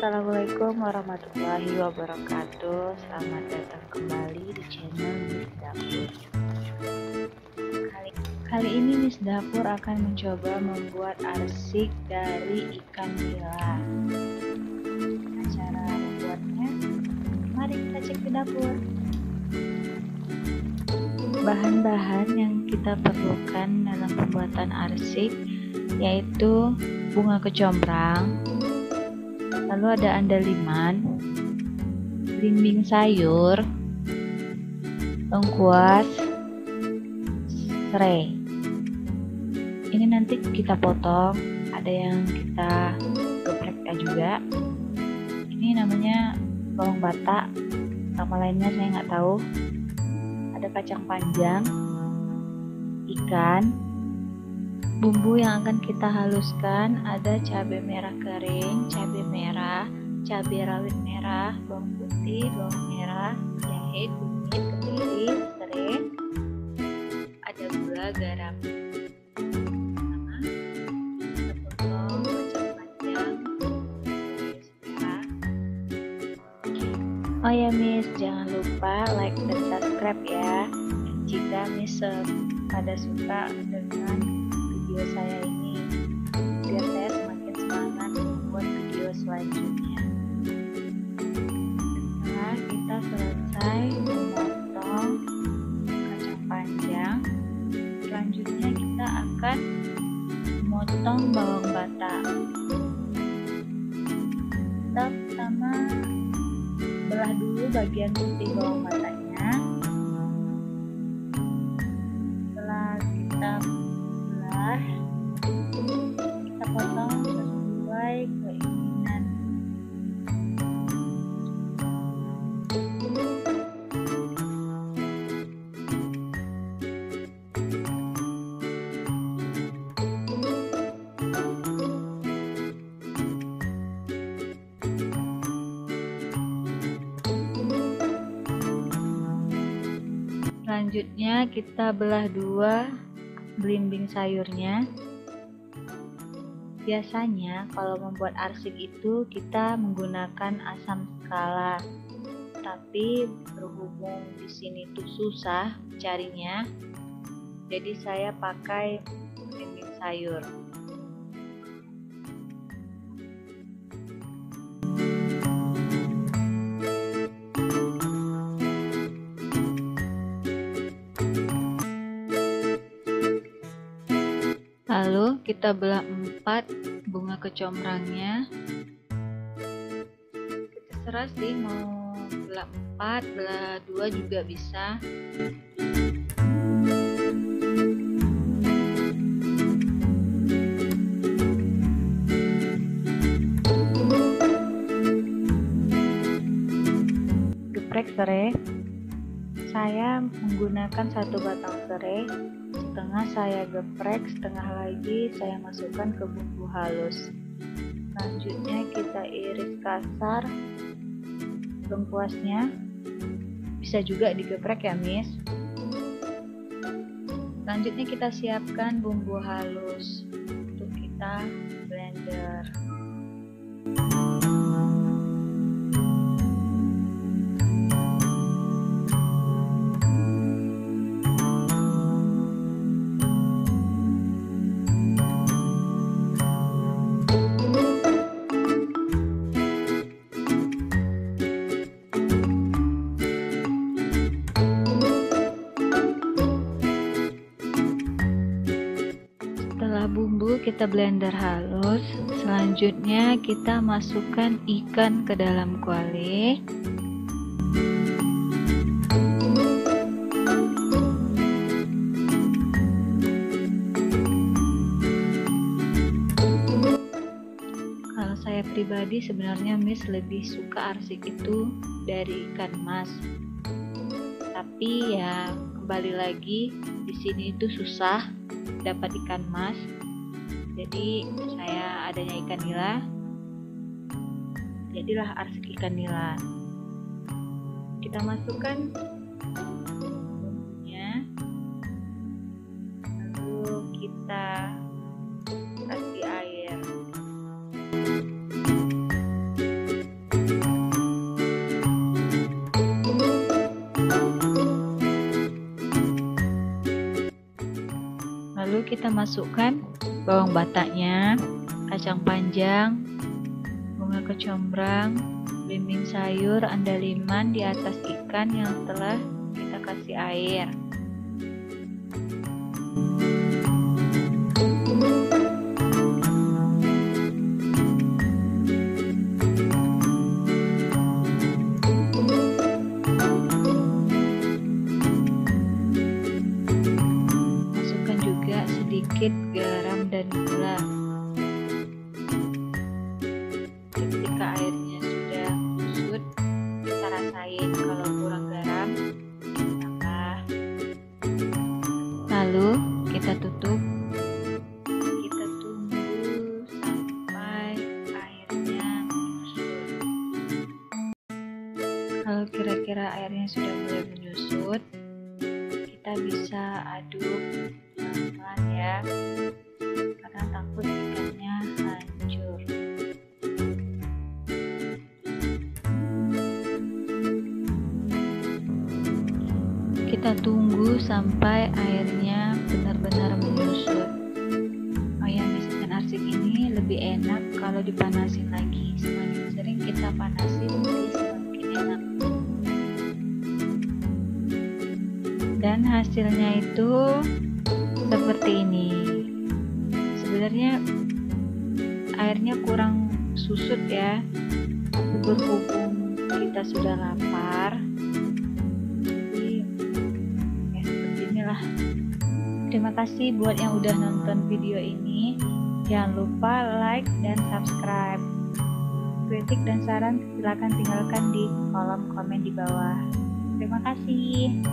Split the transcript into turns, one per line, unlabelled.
Assalamualaikum warahmatullahi wabarakatuh. Selamat datang kembali di channel Miss Dapur. Kali ini Miss Dapur akan mencoba membuat arsik dari ikan nila. Cara membuatnya, mari kita cek ke dapur. Bahan-bahan yang kita perlukan dalam pembuatan arsik yaitu bunga kecombrang, lalu ada andaliman, belimbing sayur, lengkuas, serai. Ini nanti kita potong, ada yang kita geprek juga. Ini namanya bawang bata, nama lainnya saya nggak tahu. Ada kacang panjang, ikan, bumbu yang akan kita haluskan ada cabai merah kering, cabai merah, cabai rawit merah, bawang putih, bawang merah, jahe, kunyit, kemiri, serai, ada gula, garam. Pertama, kita potong kacang panjang, merah. Oh ya Miss, jangan lupa like dan subscribe ya jika Miss pada suka dengan video saya ini, biar saya semakin semangat membuat video selanjutnya. Setelah kita selesai memotong kacang panjang, selanjutnya kita akan memotong bawang bata. Kita pertama belah dulu bagian putih bawang batanya. Setelah kita potong sesuai keinginan. Selanjutnya kita belah dua belimbing sayurnya. Biasanya kalau membuat arsik itu kita menggunakan asam skala, tapi berhubung di sini tuh susah carinya, jadi saya pakai belimbing sayur. Lalu kita belah 4 bunga kecombrangnya. Terserah sih mau belah 4, belah 2 juga bisa. Geprek serai. Saya menggunakan 1 batang serai. Setengah saya geprek, setengah lagi saya masukkan ke bumbu halus. Selanjutnya kita iris kasar lengkuasnya, bisa juga digeprek ya Miss. Selanjutnya kita siapkan bumbu halus untuk kita blender. Bumbu kita blender halus. Selanjutnya kita masukkan ikan ke dalam kuali. Kalau saya pribadi sebenarnya Miss lebih suka arsik itu dari ikan mas, tapi ya kembali lagi di sini itu susah dapat ikan mas, jadi saya adanya ikan nila, jadilah arsik ikan nila. Kita masukkan bumbunya, lalu kita kasih air. kita masukkan bawang batanya, kacang panjang, bunga kecombrang, belimbing sayur, andaliman di atas ikan yang telah kita kasih air. Masukkan juga sedikit garam dan gula. Ketika airnya sudah kusut, kita rasain kalau kurang garam, kita tambah. Lalu kita tutup, kita tunggu sampai airnya menyusut. Kalau kira-kira airnya sudah mulai menyusut, kita bisa aduk pelan-pelan ya, karena takut ikannya hancur. Kita tunggu sampai airnya benar-benar menyusut. Ayam mis ikan arsik ini lebih enak kalau dipanasin lagi. Semakin sering kita panasin, semakin enak. Dan hasilnya itu seperti ini. Sebenarnya airnya kurang susut ya, tapi berhubung kita sudah lapar, terima kasih buat yang udah nonton video ini. Jangan lupa like dan subscribe. Kritik dan saran silakan tinggalkan di kolom komen di bawah. Terima kasih.